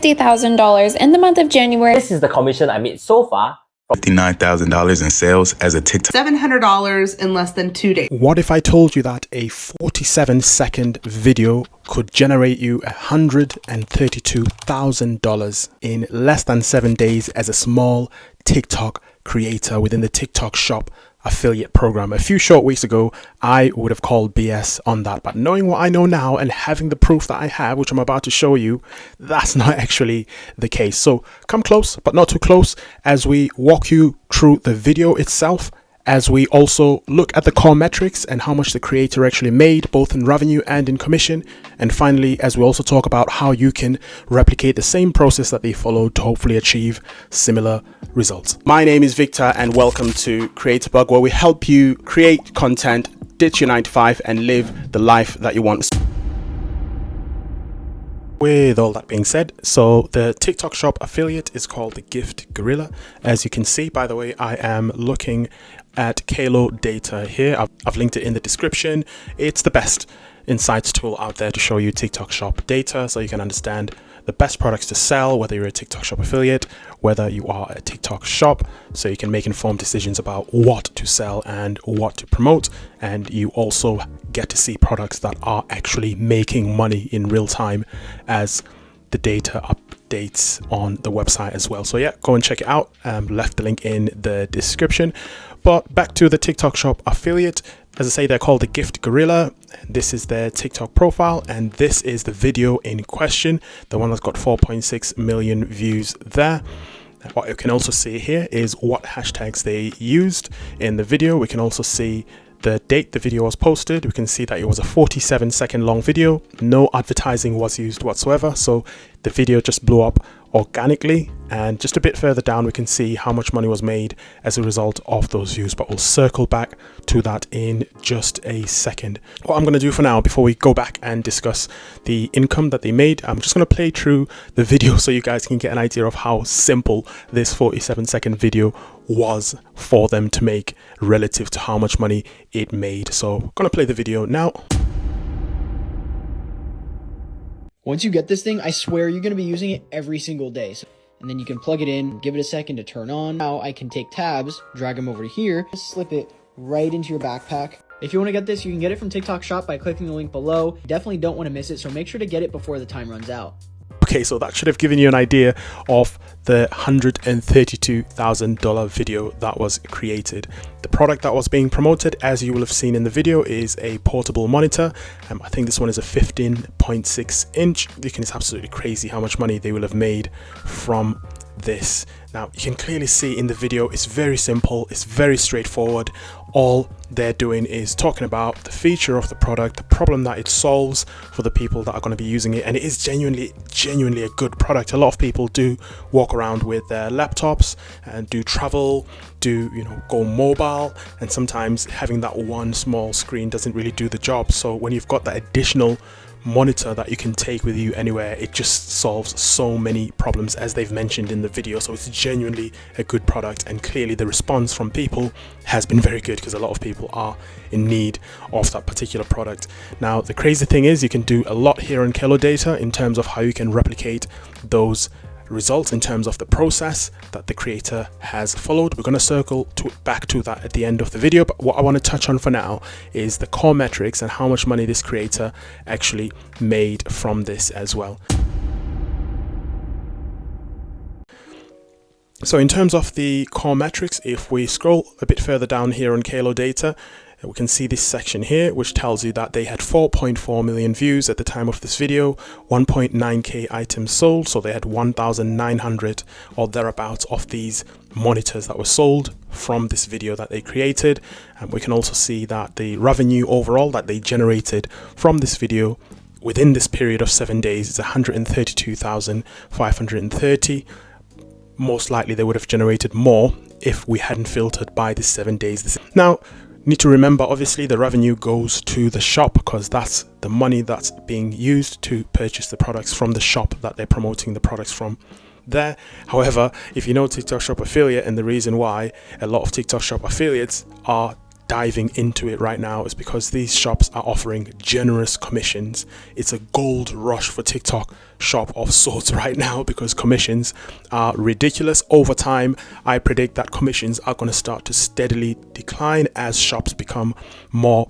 $50,000 in the month of January. This is the commission I made so far. $59,000 in sales as a TikTok. $700 in less than 2 days. What if I told you that a 47-second video could generate you $132,000 in less than 7 days as a small TikTok creator within the TikTok Shop affiliate program? A few short weeks ago, I would have called BS on that, but knowing what I know now and having the proof that I have, which I'm about to show you, that's not actually the case. So come close, but not too close, as we walk you through the video itself, as we also look at the core metrics and how much the creator actually made, both in revenue and in commission. And finally, as we also talk about how you can replicate the same process that they followed to hopefully achieve similar results. My name is Victor and welcome to CreatorBug, where we help you create content, ditch your 9 to 5 and live the life that you want. With all that being said, so the TikTok Shop affiliate is called the Gift Gorilla. As you can see, by the way, I am looking at Kalo data here. I've linked it in the description. It's the best insights tool out there to show you TikTok Shop data, so you can understand the best products to sell, whether you're a TikTok Shop affiliate, whether you are a TikTok Shop, so you can make informed decisions about what to sell and what to promote. And you also get to see products that are actually making money in real time as the data updates on the website as well. So yeah, go and check it out. Left the link in the description. But back to the TikTok Shop affiliate. As I say, they're called the Gift Gorilla. This is their TikTok profile, and this is the video in question, the one that's got 4.6 million views there. What you can also see here is what hashtags they used in the video. We can also see the date the video was posted. We can see that it was a 47-second long video. No advertising was used whatsoever, so the video just blew up organically. And just a bit further down, we can see how much money was made as a result of those views, but we'll circle back to that in just a second. What I'm going to do for now, before we go back and discuss the income that they made, I'm just going to play through the video so you guys can get an idea of how simple this 47-second video was for them to make relative to how much money it made. So I'm going to play the video now. Once you get this thing, I swear you're going to be using it every single day. And then you can plug it in, give it a second to turn on. Now I can take tabs, drag them over to here, slip it right into your backpack. If you want to get this, you can get it from TikTok Shop by clicking the link below. Definitely don't want to miss it, so make sure to get it before the time runs out. Okay, so that should have given you an idea of the $132,000 video that was created. The product that was being promoted, as you will have seen in the video, is a portable monitor. I think this one is a 15.6 inch. It's absolutely crazy how much money they will have made from this. Now you can clearly see in the video, it's very simple, it's very straightforward. All they're doing is talking about the feature of the product, the problem that it solves for the people that are going to be using it, and it is genuinely a good product. A lot of people do walk around with their laptops and do travel, go mobile, and sometimes having that one small screen doesn't really do the job. So when you've got that additional monitor that you can take with you anywhere, it just solves so many problems, as they've mentioned in the video. So it's genuinely a good product, and clearly the response from people has been very good because a lot of people are in need of that particular product. Now the crazy thing is, you can do a lot here on Kalo data in terms of how you can replicate those results in terms of the process that the creator has followed. We're going to circle back to that at the end of the video, but what I want to touch on for now is the core metrics and how much money this creator actually made from this as well. So in terms of the core metrics, if we scroll a bit further down here on Kalo data, we can see this section here, which tells you that they had 4.4 million views at the time of this video, 1.9k items sold. So they had 1,900 or thereabouts of these monitors that were sold from this video that they created. And we can also see that the revenue overall that they generated from this video within this period of 7 days is 132,530. Most likely they would have generated more if we hadn't filtered by the 7 days. Now, need to remember, obviously the revenue goes to the shop because that's the money that's being used to purchase the products from the shop that they're promoting the products from there. However, if you know TikTok Shop affiliate, and the reason why a lot of TikTok Shop affiliates are diving into it right now is because these shops are offering generous commissions. It's a gold rush for TikTok shop of sorts right now because commissions are ridiculous. Over time, I predict that commissions are going to start to steadily decline as shops become more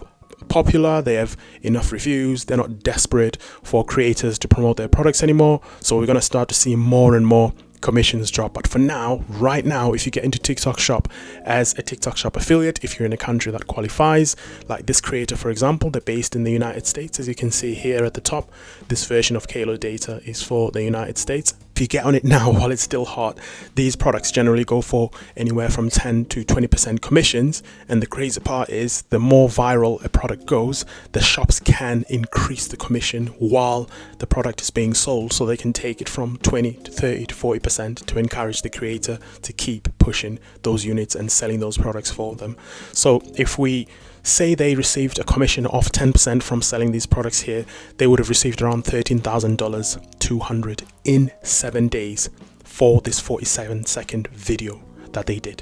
popular. They have enough reviews. They're not desperate for creators to promote their products anymore. So we're going to start to see more and more commissions drop. But for now, right now, if you get into TikTok shop as a TikTok shop affiliate, if you're in a country that qualifies, like this creator, for example, they're based in the United States. As you can see here at the top, this version of Kalo Data is for the United States. If you get on it now while it's still hot, these products generally go for anywhere from 10 to 20% commissions. And the crazy part is the more viral a product goes, the shops can increase the commission while the product is being sold. So they can take it from 20 to 30 to 40% to encourage the creator to keep pushing those units and selling those products for them. So if we say they received a commission of 10% from selling these products here, they would have received around $13,200 in 7 days for this 47-second video that they did.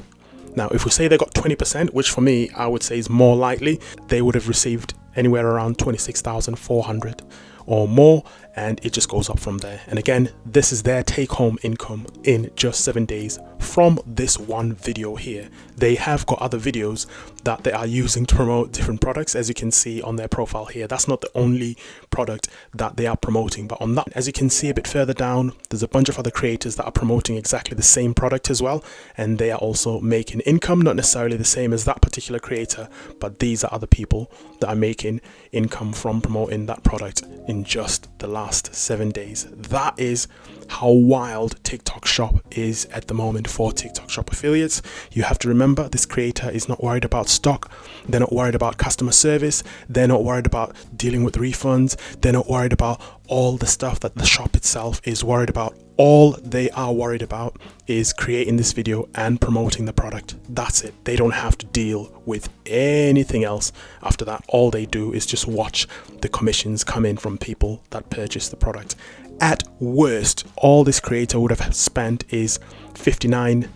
Now, if we say they got 20%, which for me, I would say is more likely, they would have received anywhere around $26,400 or more, and it just goes up from there. And again, this is their take-home income in just 7 days from this one video here. They have got other videos that they are using to promote different products, as you can see on their profile here. That's not the only product that they are promoting, but on that, as you can see a bit further down, there's a bunch of other creators that are promoting exactly the same product as well, and they are also making income, not necessarily the same as that particular creator, but these are other people that are making income from promoting that product in just the last 7 days. That is how wild TikTok shop is at the moment for TikTok shop affiliates. You have to remember, this creator is not worried about stock. They're not worried about customer service. They're not worried about dealing with refunds. They're not worried about all the stuff that the shop itself is worried about. All they are worried about is creating this video and promoting the product. That's it. They don't have to deal with anything else after that. All they do is just watch the commissions come in from people that purchase the product. At worst, all this creator would have spent is $59,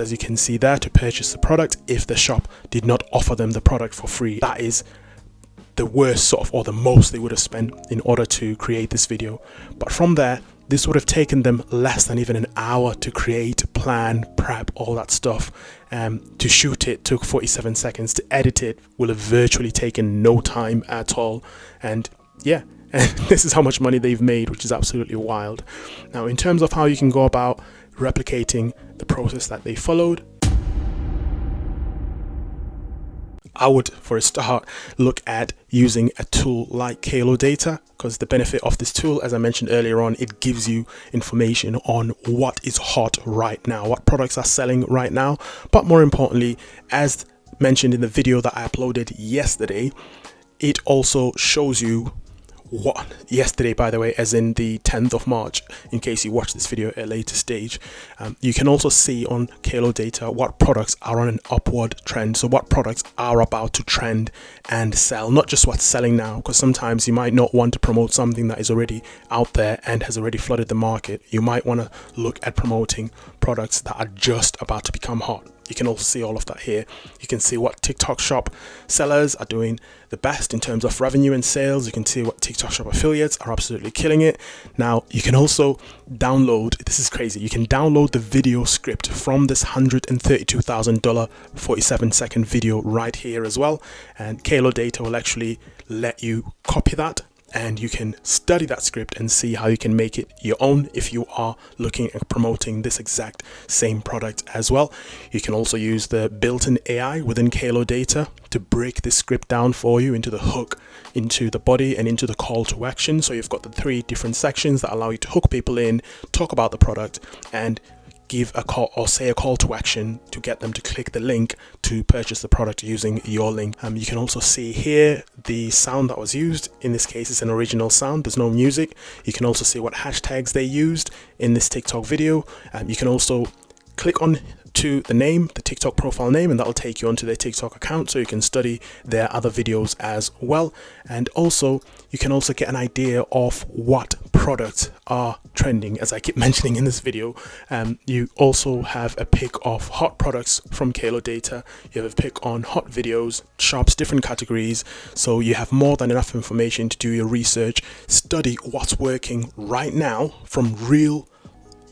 as you can see there, to purchase the product if the shop did not offer them the product for free. That is the worst sort of, or the most they would have spent in order to create this video. But from there, this would have taken them less than even an hour to create, plan, prep, all that stuff. To shoot it took 47 seconds. To edit it will have virtually taken no time at all. And yeah, and this is how much money they've made, which is absolutely wild. Now, in terms of how you can go about replicating the process that they followed, I would, for a start, look at using a tool like Kalo Data, because the benefit of this tool, as I mentioned earlier on, it gives you information on what is hot right now, what products are selling right now. But more importantly, as mentioned in the video that I uploaded yesterday, it also shows you what yesterday, by the way, as in the 10th of March, in case you watch this video at a later stage. You can also see on Kalo Data what products are on an upward trend, so what products are about to trend and sell, not just what's selling now, because sometimes you might not want to promote something that is already out there and has already flooded the market. You might want to look at promoting products that are just about to become hot. You can also see all of that here. You can see what TikTok shop sellers are doing the best in terms of revenue and sales. You can see what TikTok shop affiliates are absolutely killing it. Now, you can also download, this is crazy, you can download the video script from this $132,000 47-second video right here as well. And Kalo Data will actually let you copy that, and you can study that script and see how you can make it your own if you are looking at promoting this exact same product as well. You can also use the built-in AI within Kalo Data to break this script down for you into the hook, into the body, and into the call to action. So you've got the 3 different sections that allow you to hook people in, talk about the product, and give a call or say a call to action to get them to click the link to purchase the product using your link. You can also see here the sound that was used. In this case, it's an original sound. There's no music. You can also see what hashtags they used in this TikTok video. You can also click on to the name, the TikTok profile name, and that'll take you onto their TikTok account so you can study their other videos as well. And also, you can also get an idea of what products are trending. As I keep mentioning in this video, you also have a pick of hot products from Kalo Data. You have a pick on hot videos, shops, different categories. So you have more than enough information to do your research, study what's working right now from real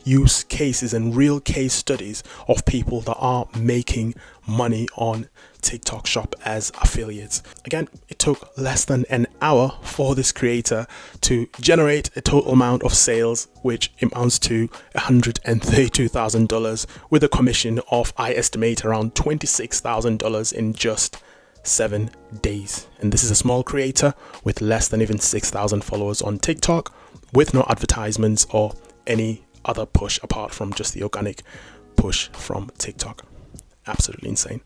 use cases and real case studies of people that are making money on TikTok Shop as affiliates. Again, it took less than an hour for this creator to generate a total amount of sales, which amounts to $132,000 with a commission of, I estimate, around $26,000 in just 7 days. And this is a small creator with less than even 6,000 followers on TikTok, with no advertisements or any other push apart from just the organic push from TikTok. Absolutely insane.